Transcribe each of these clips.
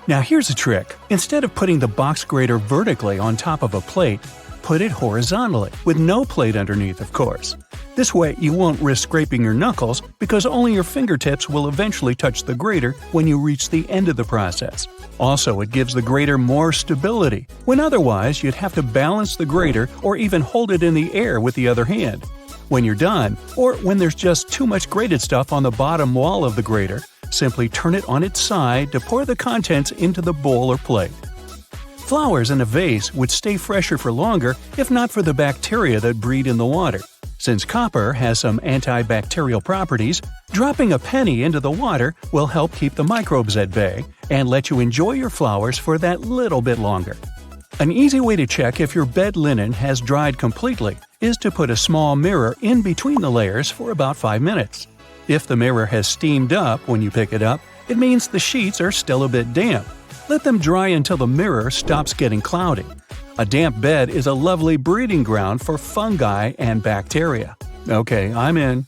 Now here's a trick. Instead of putting the box grater vertically on top of a plate, put it horizontally, with no plate underneath, of course. This way you won't risk scraping your knuckles because only your fingertips will eventually touch the grater when you reach the end of the process. Also, it gives the grater more stability, when otherwise you'd have to balance the grater or even hold it in the air with the other hand. When you're done, or when there's just too much grated stuff on the bottom wall of the grater, simply turn it on its side to pour the contents into the bowl or plate. Flowers in a vase would stay fresher for longer if not for the bacteria that breed in the water. Since copper has some antibacterial properties, dropping a penny into the water will help keep the microbes at bay and let you enjoy your flowers for that little bit longer. An easy way to check if your bed linen has dried completely is to put a small mirror in between the layers for about 5 minutes. If the mirror has steamed up when you pick it up, it means the sheets are still a bit damp. Let them dry until the mirror stops getting cloudy. A damp bed is a lovely breeding ground for fungi and bacteria. Okay, I'm in.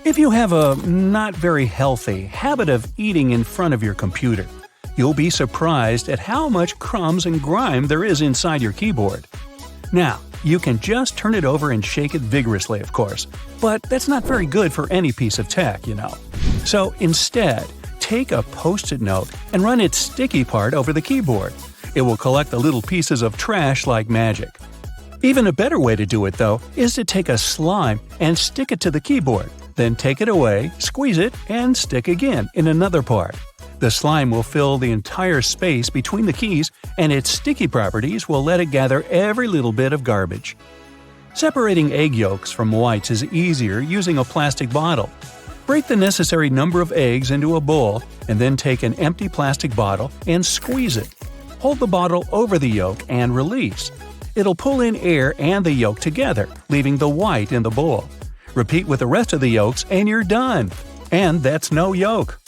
If you have a not very healthy habit of eating in front of your computer, you'll be surprised at how much crumbs and grime there is inside your keyboard. Now, you can just turn it over and shake it vigorously, of course, but that's not very good for any piece of tech, you know. So instead, take a Post-it note and run its sticky part over the keyboard. It will collect the little pieces of trash like magic. Even a better way to do it, though, is to take a slime and stick it to the keyboard, then take it away, squeeze it, and stick again in another part. The slime will fill the entire space between the keys, and its sticky properties will let it gather every little bit of garbage. Separating egg yolks from whites is easier using a plastic bottle. Break the necessary number of eggs into a bowl, and then take an empty plastic bottle and squeeze it. Hold the bottle over the yolk and release. It'll pull in air and the yolk together, leaving the white in the bowl. Repeat with the rest of the yolks and you're done. And that's no yolk.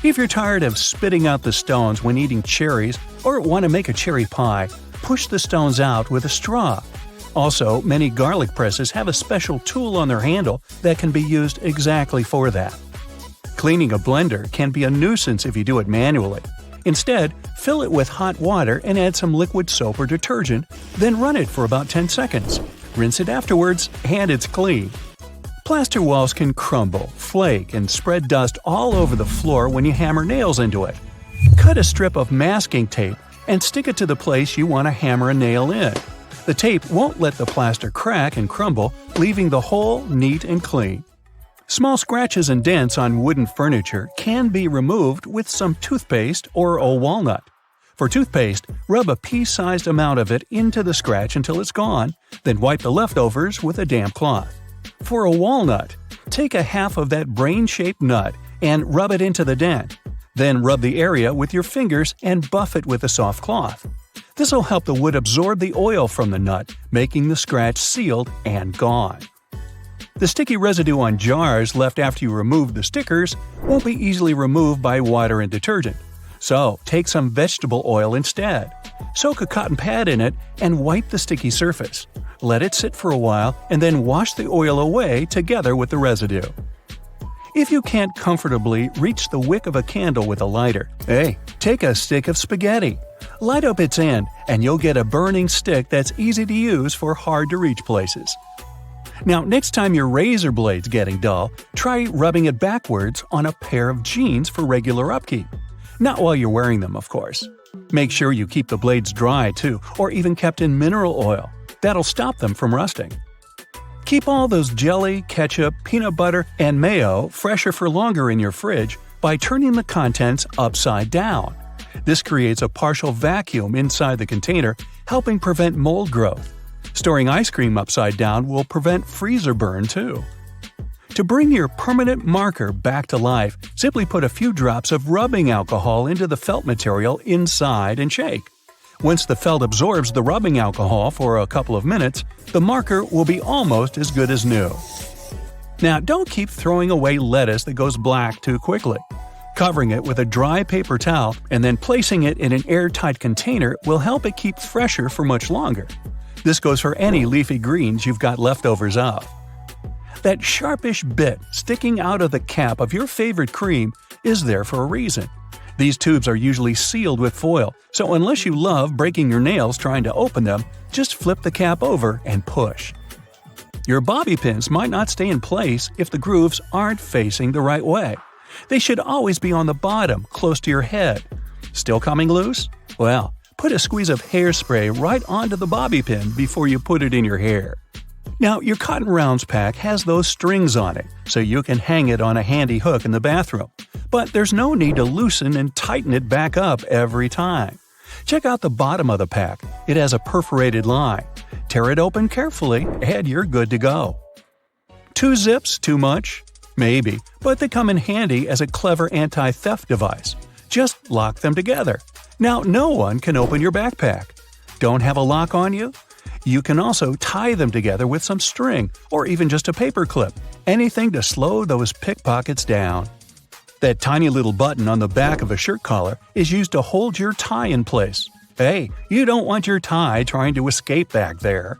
If you're tired of spitting out the stones when eating cherries or want to make a cherry pie, push the stones out with a straw. Also, many garlic presses have a special tool on their handle that can be used exactly for that. Cleaning a blender can be a nuisance if you do it manually. Instead, fill it with hot water and add some liquid soap or detergent, then run it for about 10 seconds. Rinse it afterwards, and it's clean. Plaster walls can crumble, flake, and spread dust all over the floor when you hammer nails into it. Cut a strip of masking tape and stick it to the place you want to hammer a nail in. The tape won't let the plaster crack and crumble, leaving the hole neat and clean. Small scratches and dents on wooden furniture can be removed with some toothpaste or a walnut. For toothpaste, rub a pea-sized amount of it into the scratch until it's gone, then wipe the leftovers with a damp cloth. For a walnut, take a half of that brain-shaped nut and rub it into the dent. Then rub the area with your fingers and buff it with a soft cloth. This will help the wood absorb the oil from the nut, making the scratch sealed and gone. The sticky residue on jars left after you remove the stickers won't be easily removed by water and detergent. So, take some vegetable oil instead. Soak a cotton pad in it and wipe the sticky surface. Let it sit for a while and then wash the oil away together with the residue. If you can't comfortably reach the wick of a candle with a lighter, hey, take a stick of spaghetti. Light up its end and you'll get a burning stick that's easy to use for hard-to-reach places. Now, next time your razor blade's getting dull, try rubbing it backwards on a pair of jeans for regular upkeep. Not while you're wearing them, of course. Make sure you keep the blades dry, too, or even kept in mineral oil. That'll stop them from rusting. Keep all those jelly, ketchup, peanut butter, and mayo fresher for longer in your fridge by turning the contents upside down. This creates a partial vacuum inside the container, helping prevent mold growth. Storing ice cream upside down will prevent freezer burn, too. To bring your permanent marker back to life, simply put a few drops of rubbing alcohol into the felt material inside and shake. Once the felt absorbs the rubbing alcohol for a couple of minutes, the marker will be almost as good as new. Now, don't keep throwing away lettuce that goes black too quickly. Covering it with a dry paper towel and then placing it in an airtight container will help it keep fresher for much longer. This goes for any leafy greens you've got leftovers of. That sharpish bit sticking out of the cap of your favorite cream is there for a reason. These tubes are usually sealed with foil, so unless you love breaking your nails trying to open them, just flip the cap over and push. Your bobby pins might not stay in place if the grooves aren't facing the right way. They should always be on the bottom, close to your head. Still coming loose? Well, put a squeeze of hairspray right onto the bobby pin before you put it in your hair. Now, your cotton rounds pack has those strings on it, so you can hang it on a handy hook in the bathroom. But there's no need to loosen and tighten it back up every time. Check out the bottom of the pack. It has a perforated line. Tear it open carefully, and you're good to go. 2 zips too much? Maybe, but they come in handy as a clever anti-theft device. Just lock them together. Now no one can open your backpack. Don't have a lock on you? You can also tie them together with some string or even just a paper clip. Anything to slow those pickpockets down. That tiny little button on the back of a shirt collar is used to hold your tie in place. Hey, you don't want your tie trying to escape back there.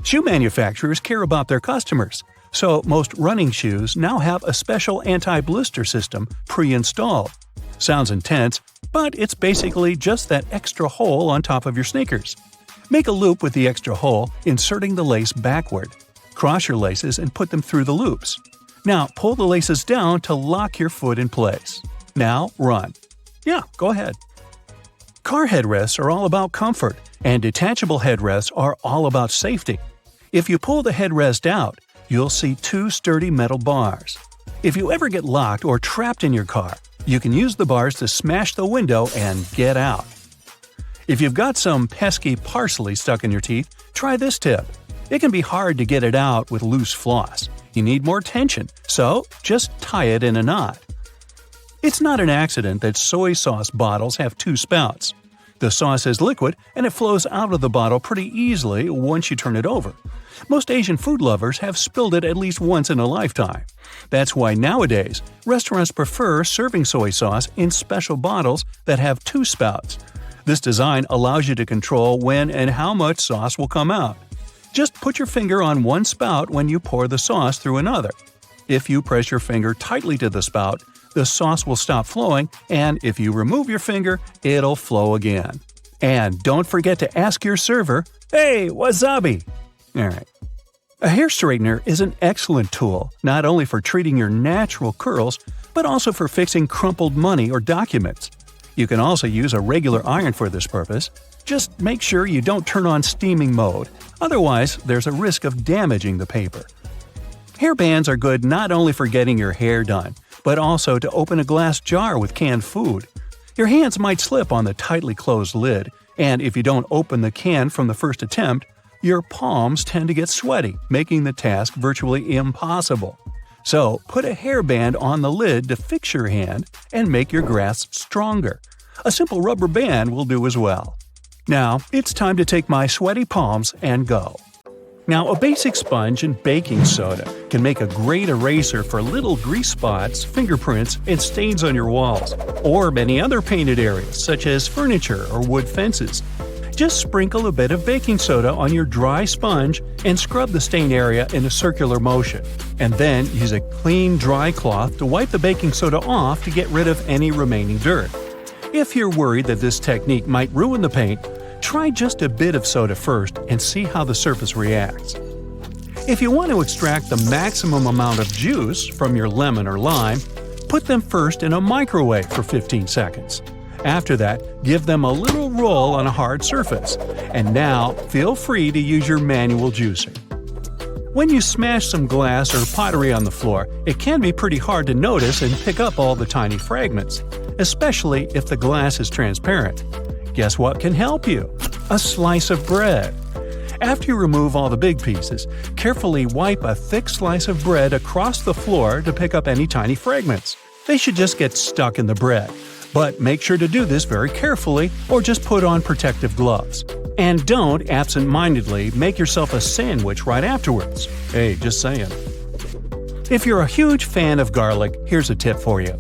Shoe manufacturers care about their customers, so most running shoes now have a special anti-blister system pre-installed. Sounds intense, but it's basically just that extra hole on top of your sneakers. Make a loop with the extra hole, inserting the lace backward. Cross your laces and put them through the loops. Now pull the laces down to lock your foot in place. Now run. Yeah, go ahead. Car headrests are all about comfort, and detachable headrests are all about safety. If you pull the headrest out, you'll see 2 sturdy metal bars. If you ever get locked or trapped in your car, you can use the bars to smash the window and get out. If you've got some pesky parsley stuck in your teeth, try this tip. It can be hard to get it out with loose floss. You need more tension, so just tie it in a knot. It's not an accident that soy sauce bottles have 2 spouts. The sauce is liquid and it flows out of the bottle pretty easily once you turn it over. Most Asian food lovers have spilled it at least once in a lifetime. That's why nowadays, restaurants prefer serving soy sauce in special bottles that have 2 spouts. This design allows you to control when and how much sauce will come out. Just put your finger on one spout when you pour the sauce through another. If you press your finger tightly to the spout, the sauce will stop flowing, and if you remove your finger, it'll flow again. And don't forget to ask your server, "Hey, wasabi!" Alright. A hair straightener is an excellent tool, not only for treating your natural curls, but also for fixing crumpled money or documents. You can also use a regular iron for this purpose. Just make sure you don't turn on steaming mode, otherwise there's a risk of damaging the paper. Hair bands are good not only for getting your hair done, but also to open a glass jar with canned food. Your hands might slip on the tightly closed lid, and if you don't open the can from the first attempt, your palms tend to get sweaty, making the task virtually impossible. So, put a hairband on the lid to fix your hand and make your grasp stronger. A simple rubber band will do as well. Now, it's time to take my sweaty palms and go. Now, a basic sponge and baking soda can make a great eraser for little grease spots, fingerprints, and stains on your walls, or many other painted areas such as furniture or wood fences. Just sprinkle a bit of baking soda on your dry sponge and scrub the stain area in a circular motion. And then use a clean, dry cloth to wipe the baking soda off to get rid of any remaining dirt. If you're worried that this technique might ruin the paint, try just a bit of soda first and see how the surface reacts. If you want to extract the maximum amount of juice from your lemon or lime, put them first in a microwave for 15 seconds. After that, give them a little roll on a hard surface. And now, feel free to use your manual juicer. When you smash some glass or pottery on the floor, it can be pretty hard to notice and pick up all the tiny fragments, especially if the glass is transparent. Guess what can help you? A slice of bread. After you remove all the big pieces, carefully wipe a thick slice of bread across the floor to pick up any tiny fragments. They should just get stuck in the bread. But make sure to do this very carefully or just put on protective gloves. And don't absent-mindedly make yourself a sandwich right afterwards. Hey, just saying. If you're a huge fan of garlic, here's a tip for you.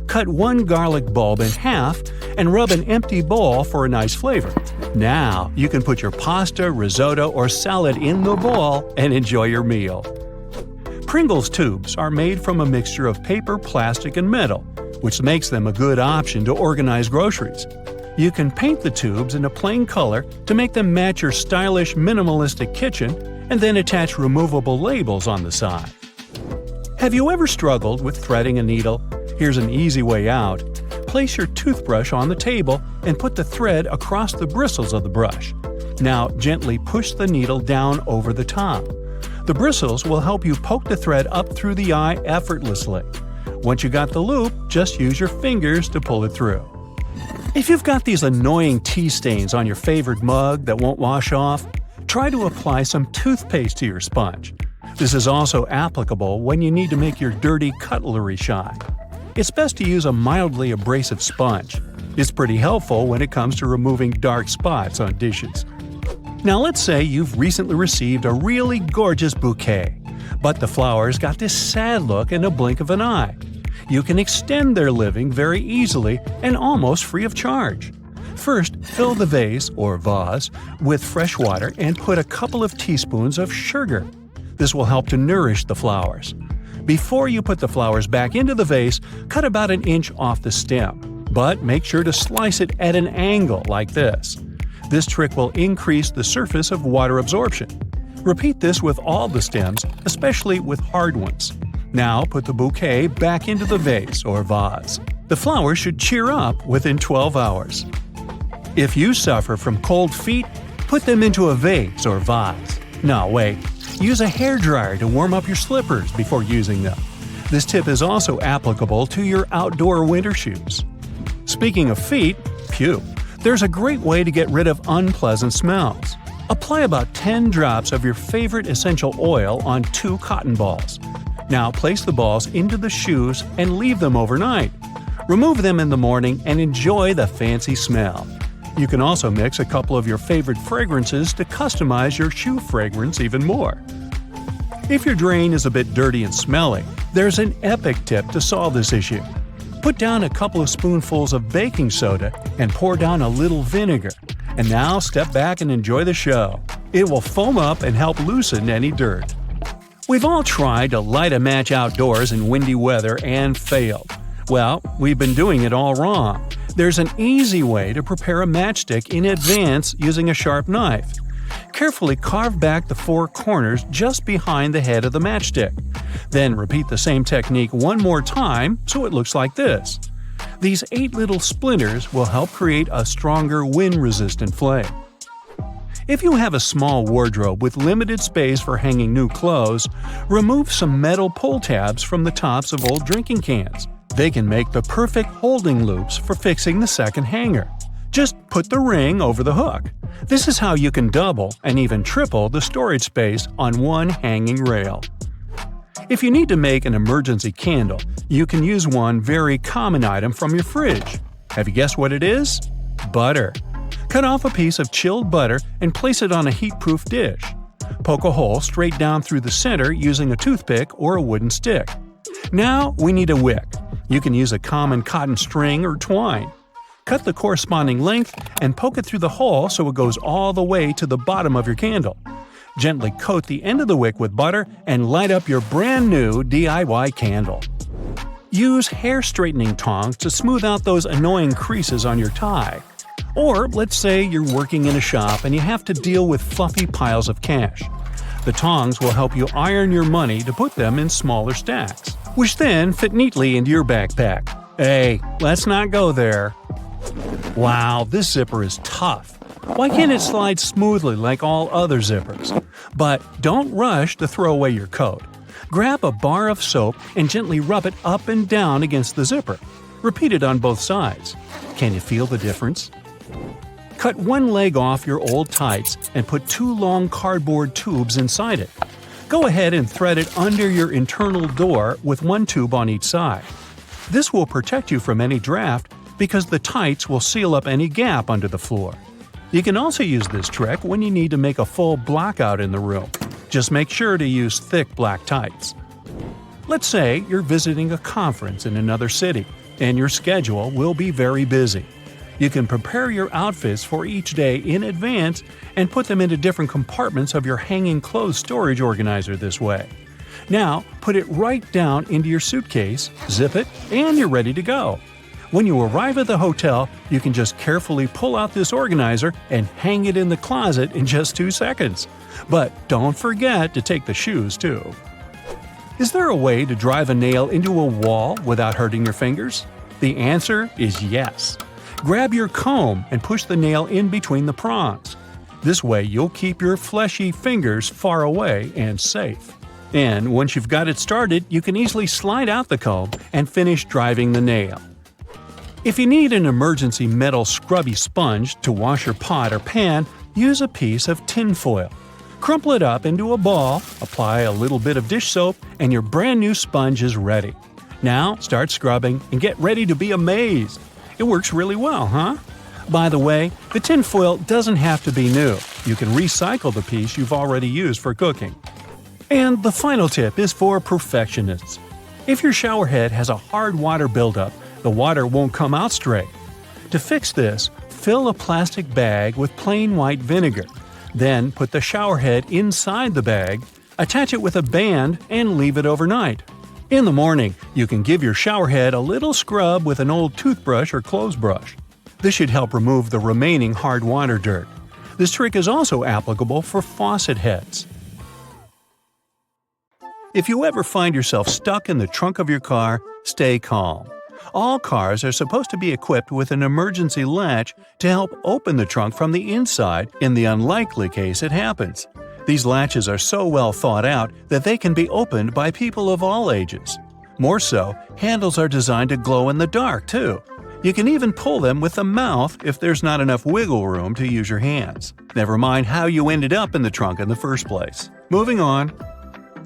Cut one garlic bulb in half and rub an empty bowl for a nice flavor. Now, you can put your pasta, risotto, or salad in the bowl and enjoy your meal. Pringles tubes are made from a mixture of paper, plastic, and metal. which makes them a good option to organize groceries. You can paint the tubes in a plain color to make them match your stylish minimalistic kitchen, and then attach removable labels on the side. Have you ever struggled with threading a needle? Here's an easy way out. Place your toothbrush on the table and put the thread across the bristles of the brush. Now gently push the needle down over the top. The bristles will help you poke the thread up through the eye effortlessly. Once you got the loop, just use your fingers to pull it through. If you've got these annoying tea stains on your favorite mug that won't wash off, try to apply some toothpaste to your sponge. This is also applicable when you need to make your dirty cutlery shine. It's best to use a mildly abrasive sponge. It's pretty helpful when it comes to removing dark spots on dishes. Now let's say you've recently received a really gorgeous bouquet, but the flowers got this sad look in a blink of an eye. You can extend their living very easily and almost free of charge. First, fill the vase or vase with fresh water and put a couple of teaspoons of sugar. This will help to nourish the flowers. Before you put the flowers back into the vase, cut about an inch off the stem, but make sure to slice it at an angle like this. This trick will increase the surface of water absorption. Repeat this with all the stems, especially with hard ones. Now put the bouquet back into the vase or vase. The flowers should cheer up within 12 hours. If you suffer from cold feet, put them into a vase or vase. No, wait. Use a hairdryer to warm up your slippers before using them. This tip is also applicable to your outdoor winter shoes. Speaking of feet, there's a great way to get rid of unpleasant smells. Apply about 10 drops of your favorite essential oil on 2 cotton balls. Now place the balls into the shoes and leave them overnight. Remove them in the morning and enjoy the fancy smell. You can also mix a couple of your favorite fragrances to customize your shoe fragrance even more. If your drain is a bit dirty and smelly, there's an epic tip to solve this issue. Put down a couple of spoonfuls of baking soda and pour down a little vinegar. And now step back and enjoy the show. It will foam up and help loosen any dirt. We've all tried to light a match outdoors in windy weather and failed. Well, we've been doing it all wrong. There's an easy way to prepare a matchstick in advance using a sharp knife. Carefully carve back the 4 corners just behind the head of the matchstick. Then repeat the same technique one more time so it looks like this. These 8 little splinters will help create a stronger wind-resistant flame. If you have a small wardrobe with limited space for hanging new clothes, remove some metal pull tabs from the tops of old drinking cans. They can make the perfect holding loops for fixing the second hanger. Just put the ring over the hook. This is how you can double and even triple the storage space on one hanging rail. If you need to make an emergency candle, you can use one very common item from your fridge. Have you guessed what it is? Butter. Cut off a piece of chilled butter and place it on a heat-proof dish. Poke a hole straight down through the center using a toothpick or a wooden stick. Now we need a wick. You can use a common cotton string or twine. Cut the corresponding length and poke it through the hole so it goes all the way to the bottom of your candle. Gently coat the end of the wick with butter and light up your brand new DIY candle. Use hair straightening tongs to smooth out those annoying creases on your tie. Or let's say you're working in a shop and you have to deal with fluffy piles of cash. The tongs will help you iron your money to put them in smaller stacks, which then fit neatly into your backpack. Hey, let's not go there. Wow, this zipper is tough. Why can't it slide smoothly like all other zippers? But don't rush to throw away your coat. Grab a bar of soap and gently rub it up and down against the zipper. Repeat it on both sides. Can you feel the difference? Cut one leg off your old tights and put 2 long cardboard tubes inside it. Go ahead and thread it under your internal door with 1 tube on each side. This will protect you from any draft because the tights will seal up any gap under the floor. You can also use this trick when you need to make a full blackout in the room. Just make sure to use thick black tights. Let's say you're visiting a conference in another city, and your schedule will be very busy. You can prepare your outfits for each day in advance and put them into different compartments of your hanging clothes storage organizer this way. Now, put it right down into your suitcase, zip it, and you're ready to go. When you arrive at the hotel, you can just carefully pull out this organizer and hang it in the closet in just 2 seconds. But don't forget to take the shoes too. Is there a way to drive a nail into a wall without hurting your fingers? The answer is yes. Grab your comb and push the nail in between the prongs. This way you'll keep your fleshy fingers far away and safe. And once you've got it started, you can easily slide out the comb and finish driving the nail. If you need an emergency metal scrubby sponge to wash your pot or pan, use a piece of tin foil. Crumple it up into a ball, apply a little bit of dish soap, and your brand new sponge is ready. Now start scrubbing and get ready to be amazed. It works really well, huh? By the way, the tin foil doesn't have to be new. You can recycle the piece you've already used for cooking. And the final tip is for perfectionists. If your shower head has a hard water buildup, the water won't come out straight. To fix this, fill a plastic bag with plain white vinegar. Then put the shower head inside the bag, attach it with a band, and leave it overnight. In the morning, you can give your shower head a little scrub with an old toothbrush or clothes brush. This should help remove the remaining hard water dirt. This trick is also applicable for faucet heads. If you ever find yourself stuck in the trunk of your car, stay calm. All cars are supposed to be equipped with an emergency latch to help open the trunk from the inside in the unlikely case it happens. These latches are so well thought out that they can be opened by people of all ages. More so, handles are designed to glow in the dark, too. You can even pull them with the mouth if there's not enough wiggle room to use your hands. Never mind how you ended up in the trunk in the first place. Moving on.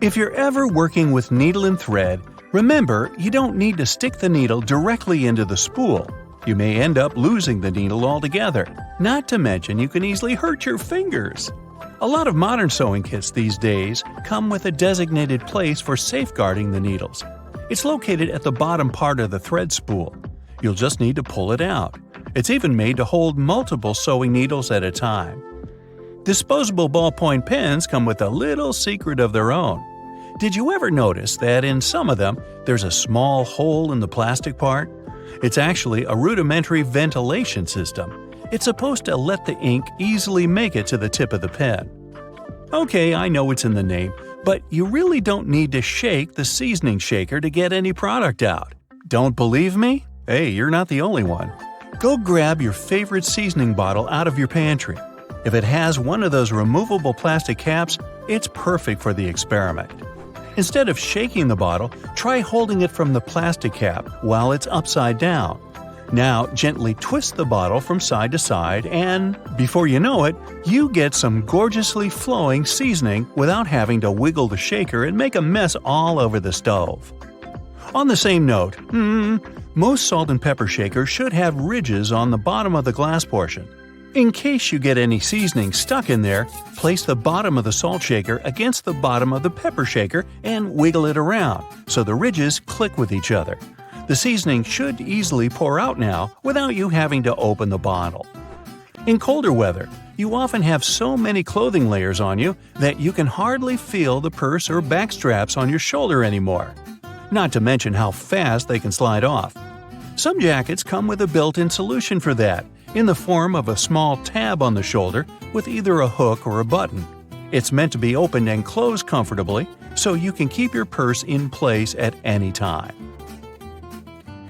If you're ever working with needle and thread, remember you don't need to stick the needle directly into the spool. You may end up losing the needle altogether. Not to mention you can easily hurt your fingers. A lot of modern sewing kits these days come with a designated place for safeguarding the needles. It's located at the bottom part of the thread spool. You'll just need to pull it out. It's even made to hold multiple sewing needles at a time. Disposable ballpoint pens come with a little secret of their own. Did you ever notice that in some of them, there's a small hole in the plastic part? It's actually a rudimentary ventilation system. It's supposed to let the ink easily make it to the tip of the pen. Okay, I know it's in the name, but you really don't need to shake the seasoning shaker to get any product out. Don't believe me? Hey, you're not the only one. Go grab your favorite seasoning bottle out of your pantry. If it has one of those removable plastic caps, it's perfect for the experiment. Instead of shaking the bottle, try holding it from the plastic cap while it's upside down. Now gently twist the bottle from side to side and, before you know it, you get some gorgeously flowing seasoning without having to wiggle the shaker and make a mess all over the stove. On the same note, most salt and pepper shakers should have ridges on the bottom of the glass portion. In case you get any seasoning stuck in there, place the bottom of the salt shaker against the bottom of the pepper shaker and wiggle it around so the ridges click with each other. The seasoning should easily pour out now without you having to open the bottle. In colder weather, you often have so many clothing layers on you that you can hardly feel the purse or back straps on your shoulder anymore. Not to mention how fast they can slide off. Some jackets come with a built-in solution for that, in the form of a small tab on the shoulder with either a hook or a button. It's meant to be opened and closed comfortably, so you can keep your purse in place at any time.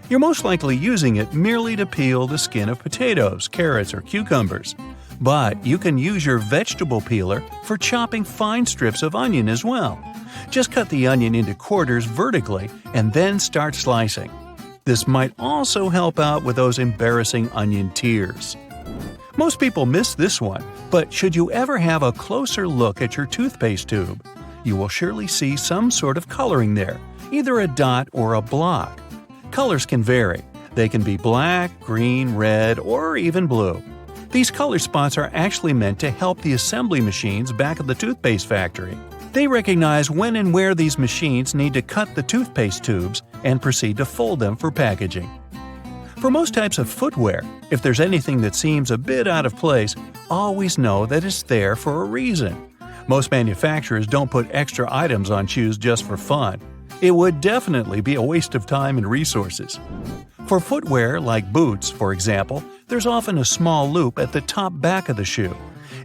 You're most likely using it merely to peel the skin of potatoes, carrots, or cucumbers. But you can use your vegetable peeler for chopping fine strips of onion as well. Just cut the onion into quarters vertically and then start slicing. This might also help out with those embarrassing onion tears. Most people miss this one, but should you ever have a closer look at your toothpaste tube, you will surely see some sort of coloring there, either a dot or a block. Colors can vary. They can be black, green, red, or even blue. These color spots are actually meant to help the assembly machines back at the toothpaste factory. They recognize when and where these machines need to cut the toothpaste tubes and proceed to fold them for packaging. For most types of footwear, if there's anything that seems a bit out of place, always know that it's there for a reason. Most manufacturers don't put extra items on shoes just for fun. It would definitely be a waste of time and resources. For footwear like boots, for example, there's often a small loop at the top back of the shoe.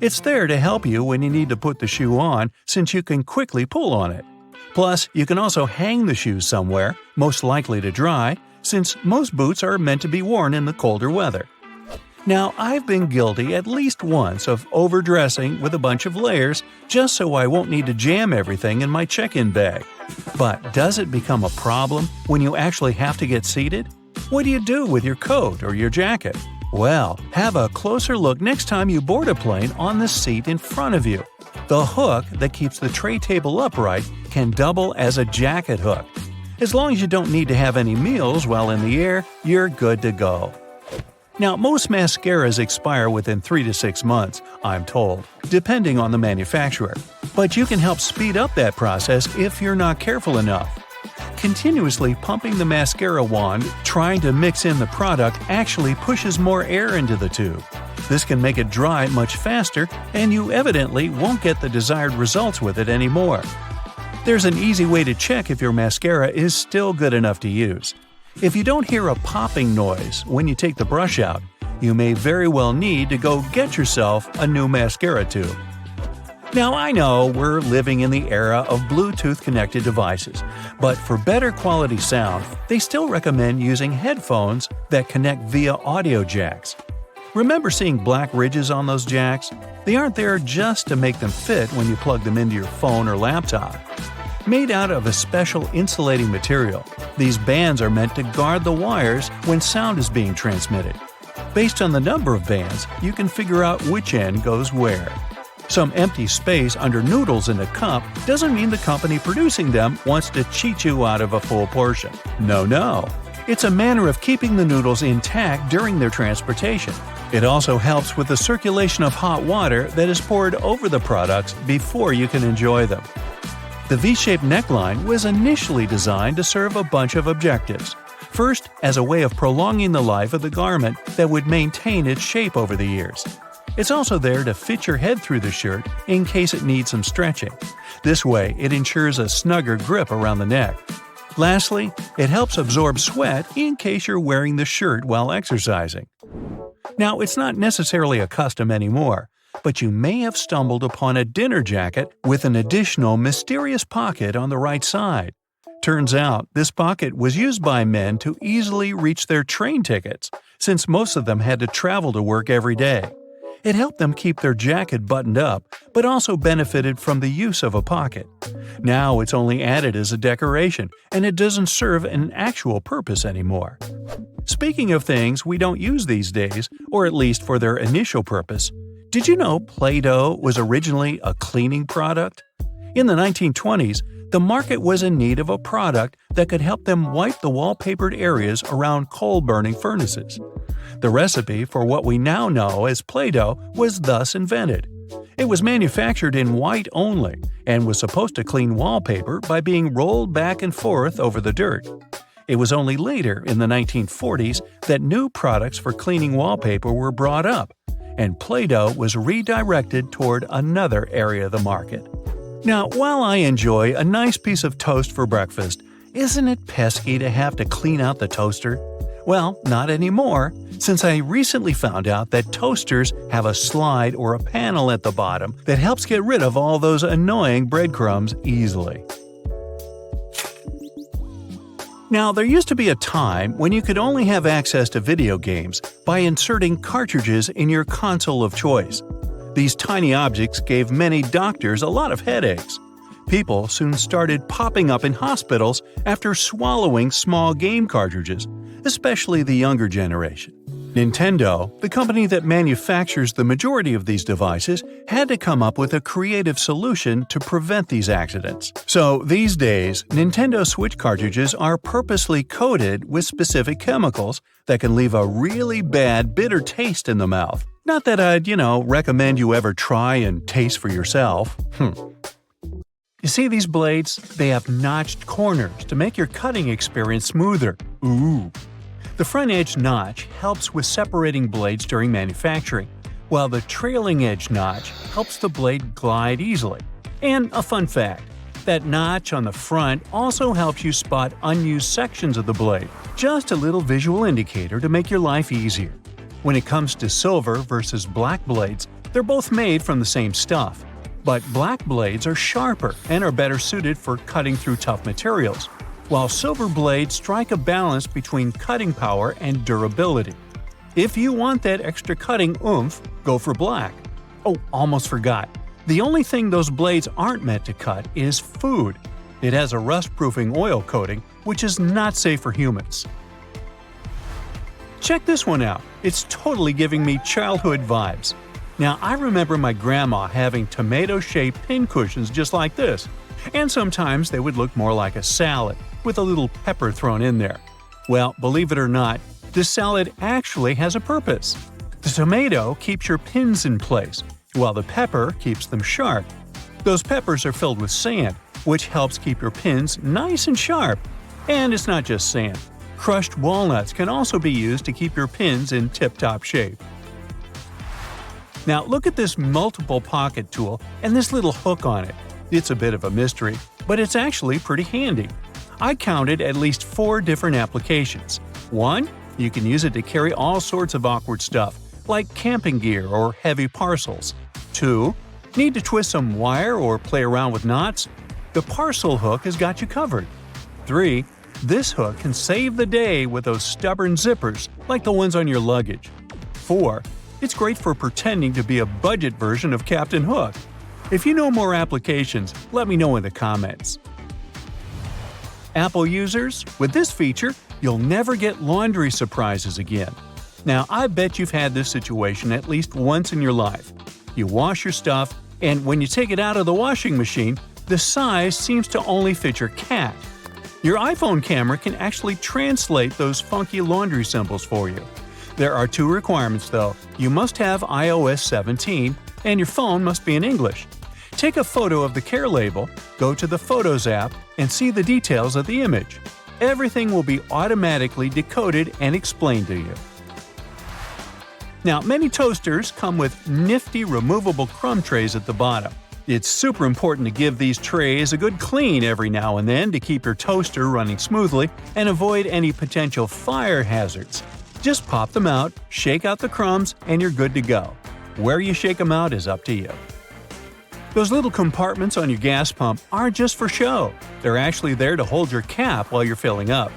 It's there to help you when you need to put the shoe on, since you can quickly pull on it. Plus, you can also hang the shoes somewhere, most likely to dry, since most boots are meant to be worn in the colder weather. Now, I've been guilty at least once of overdressing with a bunch of layers just so I won't need to jam everything in my check-in bag. But does it become a problem when you actually have to get seated? What do you do with your coat or your jacket? Well, have a closer look next time you board a plane on the seat in front of you. The hook that keeps the tray table upright can double as a jacket hook. As long as you don't need to have any meals while in the air, you're good to go. Now, most mascaras expire within 3 to 6 months, I'm told, depending on the manufacturer. But you can help speed up that process if you're not careful enough. Continuously pumping the mascara wand, trying to mix in the product actually pushes more air into the tube. This can make it dry much faster, and you evidently won't get the desired results with it anymore. There's an easy way to check if your mascara is still good enough to use. If you don't hear a popping noise when you take the brush out, you may very well need to go get yourself a new mascara tube. Now, I know we're living in the era of Bluetooth-connected devices, but for better quality sound, they still recommend using headphones that connect via audio jacks. Remember seeing black ridges on those jacks? They aren't there just to make them fit when you plug them into your phone or laptop. Made out of a special insulating material, these bands are meant to guard the wires when sound is being transmitted. Based on the number of bands, you can figure out which end goes where. Some empty space under noodles in a cup doesn't mean the company producing them wants to cheat you out of a full portion. No. It's a manner of keeping the noodles intact during their transportation. It also helps with the circulation of hot water that is poured over the products before you can enjoy them. The V-shaped neckline was initially designed to serve a bunch of objectives. First, as a way of prolonging the life of the garment that would maintain its shape over the years. It's also there to fit your head through the shirt in case it needs some stretching. This way, it ensures a snugger grip around the neck. Lastly, it helps absorb sweat in case you're wearing the shirt while exercising. Now, it's not necessarily a custom anymore, but you may have stumbled upon a dinner jacket with an additional mysterious pocket on the right side. Turns out, this pocket was used by men to easily reach their train tickets, since most of them had to travel to work every day. It helped them keep their jacket buttoned up, but also benefited from the use of a pocket. Now it's only added as a decoration, and it doesn't serve an actual purpose anymore. Speaking of things we don't use these days, or at least for their initial purpose, did you know Play-Doh was originally a cleaning product? In the 1920s, the market was in need of a product that could help them wipe the wallpapered areas around coal-burning furnaces. The recipe for what we now know as Play-Doh was thus invented. It was manufactured in white only, and was supposed to clean wallpaper by being rolled back and forth over the dirt. It was only later, in the 1940s, that new products for cleaning wallpaper were brought up, and Play-Doh was redirected toward another area of the market. Now, while I enjoy a nice piece of toast for breakfast, isn't it pesky to have to clean out the toaster? Well, not anymore, since I recently found out that toasters have a slide or a panel at the bottom that helps get rid of all those annoying breadcrumbs easily. Now, there used to be a time when you could only have access to video games by inserting cartridges in your console of choice. These tiny objects gave many doctors a lot of headaches. People soon started popping up in hospitals after swallowing small game cartridges, especially the younger generation. Nintendo, the company that manufactures the majority of these devices, had to come up with a creative solution to prevent these accidents. So these days, Nintendo Switch cartridges are purposely coated with specific chemicals that can leave a really bad bitter taste in the mouth. Not that I'd, recommend you ever try and taste for yourself. You see these blades? They have notched corners to make your cutting experience smoother. Ooh! The front edge notch helps with separating blades during manufacturing, while the trailing edge notch helps the blade glide easily. And a fun fact, that notch on the front also helps you spot unused sections of the blade, just a little visual indicator to make your life easier. When it comes to silver versus black blades, they're both made from the same stuff. But black blades are sharper and are better suited for cutting through tough materials, while silver blades strike a balance between cutting power and durability. If you want that extra cutting oomph, go for black. Oh, almost forgot. The only thing those blades aren't meant to cut is food. It has a rust-proofing oil coating, which is not safe for humans. Check this one out. It's totally giving me childhood vibes. Now, I remember my grandma having tomato-shaped pincushions just like this, and sometimes they would look more like a salad, with a little pepper thrown in there. Well, believe it or not, this salad actually has a purpose. The tomato keeps your pins in place, while the pepper keeps them sharp. Those peppers are filled with sand, which helps keep your pins nice and sharp. And it's not just sand. Crushed walnuts can also be used to keep your pins in tip-top shape. Now look at this multiple pocket tool and this little hook on it. It's a bit of a mystery, but it's actually pretty handy. I counted at least 4 different applications. 1. You can use it to carry all sorts of awkward stuff, like camping gear or heavy parcels. 2. Need to twist some wire or play around with knots? The parcel hook has got you covered. 3. This hook can save the day with those stubborn zippers like the ones on your luggage. 4. It's great for pretending to be a budget version of Captain Hook. If you know more applications, let me know in the comments. Apple users, with this feature, you'll never get laundry surprises again. Now, I bet you've had this situation at least once in your life. You wash your stuff, and when you take it out of the washing machine, the size seems to only fit your cat. Your iPhone camera can actually translate those funky laundry symbols for you. There are 2 requirements though. You must have iOS 17, and your phone must be in English. Take a photo of the care label, go to the Photos app, and see the details of the image. Everything will be automatically decoded and explained to you. Now, many toasters come with nifty removable crumb trays at the bottom. It's super important to give these trays a good clean every now and then to keep your toaster running smoothly and avoid any potential fire hazards. Just pop them out, shake out the crumbs, and you're good to go. Where you shake them out is up to you. Those little compartments on your gas pump aren't just for show. They're actually there to hold your cap while you're filling up.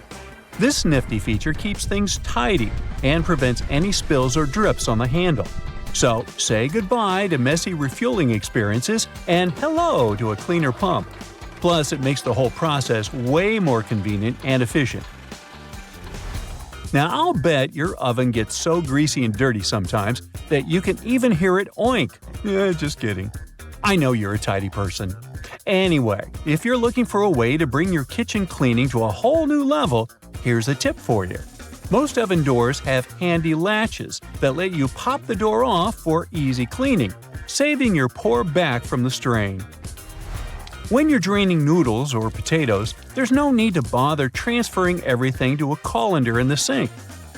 This nifty feature keeps things tidy and prevents any spills or drips on the handle. So, say goodbye to messy refueling experiences and hello to a cleaner pump. Plus, it makes the whole process way more convenient and efficient. Now, I'll bet your oven gets so greasy and dirty sometimes that you can even hear it oink. Yeah, just kidding. I know you're a tidy person. Anyway, if you're looking for a way to bring your kitchen cleaning to a whole new level, here's a tip for you. Most oven doors have handy latches that let you pop the door off for easy cleaning, saving your poor back from the strain. When you're draining noodles or potatoes, there's no need to bother transferring everything to a colander in the sink.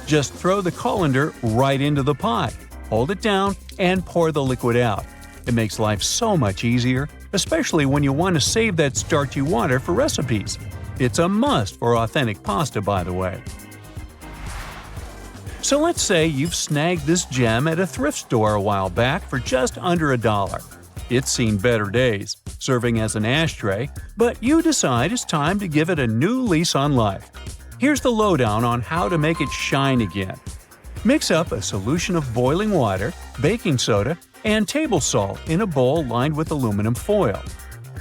Just throw the colander right into the pot, hold it down, and pour the liquid out. It makes life so much easier, especially when you want to save that starchy water for recipes. It's a must for authentic pasta, by the way. So let's say you've snagged this gem at a thrift store a while back for just under $1. It's seen better days, serving as an ashtray, but you decide it's time to give it a new lease on life. Here's the lowdown on how to make it shine again. Mix up a solution of boiling water, baking soda, and table salt in a bowl lined with aluminum foil.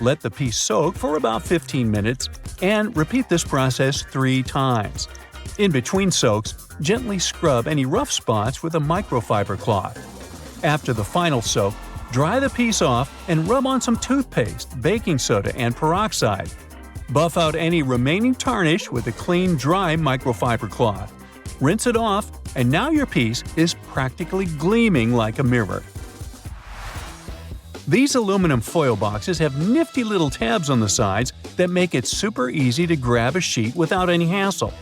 Let the piece soak for about 15 minutes and repeat this process 3 times. In between soaks, gently scrub any rough spots with a microfiber cloth. After the final soak, dry the piece off and rub on some toothpaste, baking soda, and peroxide. Buff out any remaining tarnish with a clean, dry microfiber cloth. Rinse it off, and now your piece is practically gleaming like a mirror. These aluminum foil boxes have nifty little tabs on the sides that make it super easy to grab a sheet without any hassle.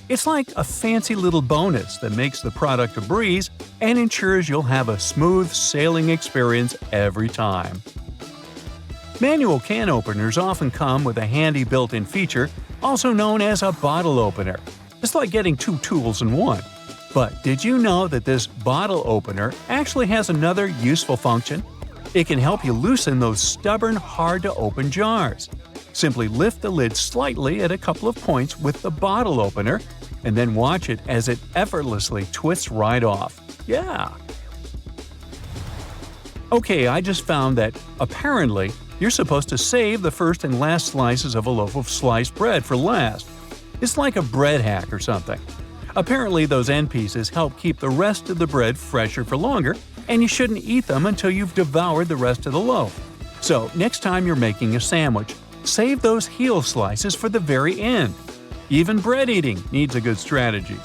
It's like a fancy little bonus that makes the product a breeze and ensures you'll have a smooth sailing experience every time. Manual can openers often come with a handy built-in feature, also known as a bottle opener. It's like getting two tools in one. But did you know that this bottle opener actually has another useful function? It can help you loosen those stubborn, hard-to-open jars. Simply lift the lid slightly at a couple of points with the bottle opener, and then watch it as it effortlessly twists right off. Yeah! Okay, I just found that, apparently, you're supposed to save the first and last slices of a loaf of sliced bread for last. It's like a bread hack or something. Apparently, those end pieces help keep the rest of the bread fresher for longer, and you shouldn't eat them until you've devoured the rest of the loaf. So, next time you're making a sandwich, save those heel slices for the very end. Even bread eating needs a good strategy.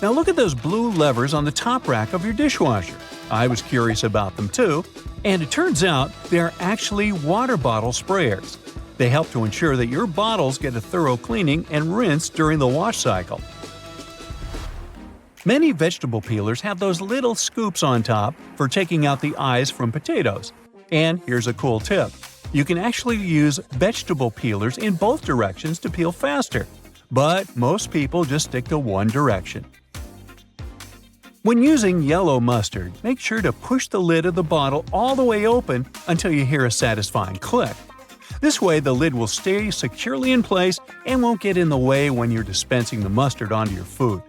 Now look at those blue levers on the top rack of your dishwasher. I was curious about them too, and it turns out they're actually water bottle sprayers. They help to ensure that your bottles get a thorough cleaning and rinse during the wash cycle. Many vegetable peelers have those little scoops on top for taking out the eyes from potatoes. And here's a cool tip. You can actually use vegetable peelers in both directions to peel faster, but most people just stick to one direction. When using yellow mustard, make sure to push the lid of the bottle all the way open until you hear a satisfying click. This way the lid will stay securely in place and won't get in the way when you're dispensing the mustard onto your food.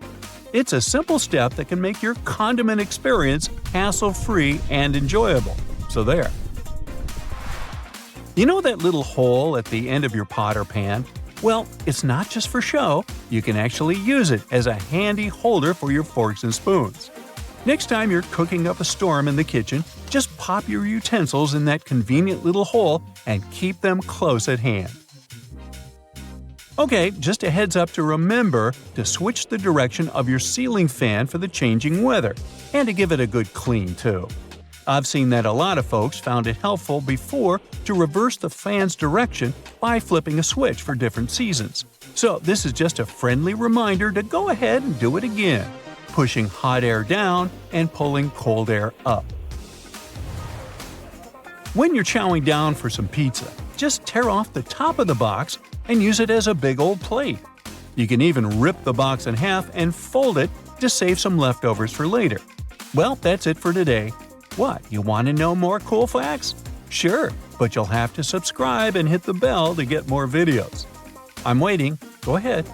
It's a simple step that can make your condiment experience hassle-free and enjoyable. So there. You know that little hole at the end of your pot or pan? Well, it's not just for show. You can actually use it as a handy holder for your forks and spoons. Next time you're cooking up a storm in the kitchen, just pop your utensils in that convenient little hole and keep them close at hand. Okay, just a heads up to remember to switch the direction of your ceiling fan for the changing weather, and to give it a good clean too. I've seen that a lot of folks found it helpful before to reverse the fan's direction by flipping a switch for different seasons. So this is just a friendly reminder to go ahead and do it again, pushing hot air down and pulling cold air up. When you're chowing down for some pizza, just tear off the top of the box and use it as a big old plate. You can even rip the box in half and fold it to save some leftovers for later. Well, that's it for today. What, you want to know more cool facts? Sure, but you'll have to subscribe and hit the bell to get more videos. I'm waiting. Go ahead.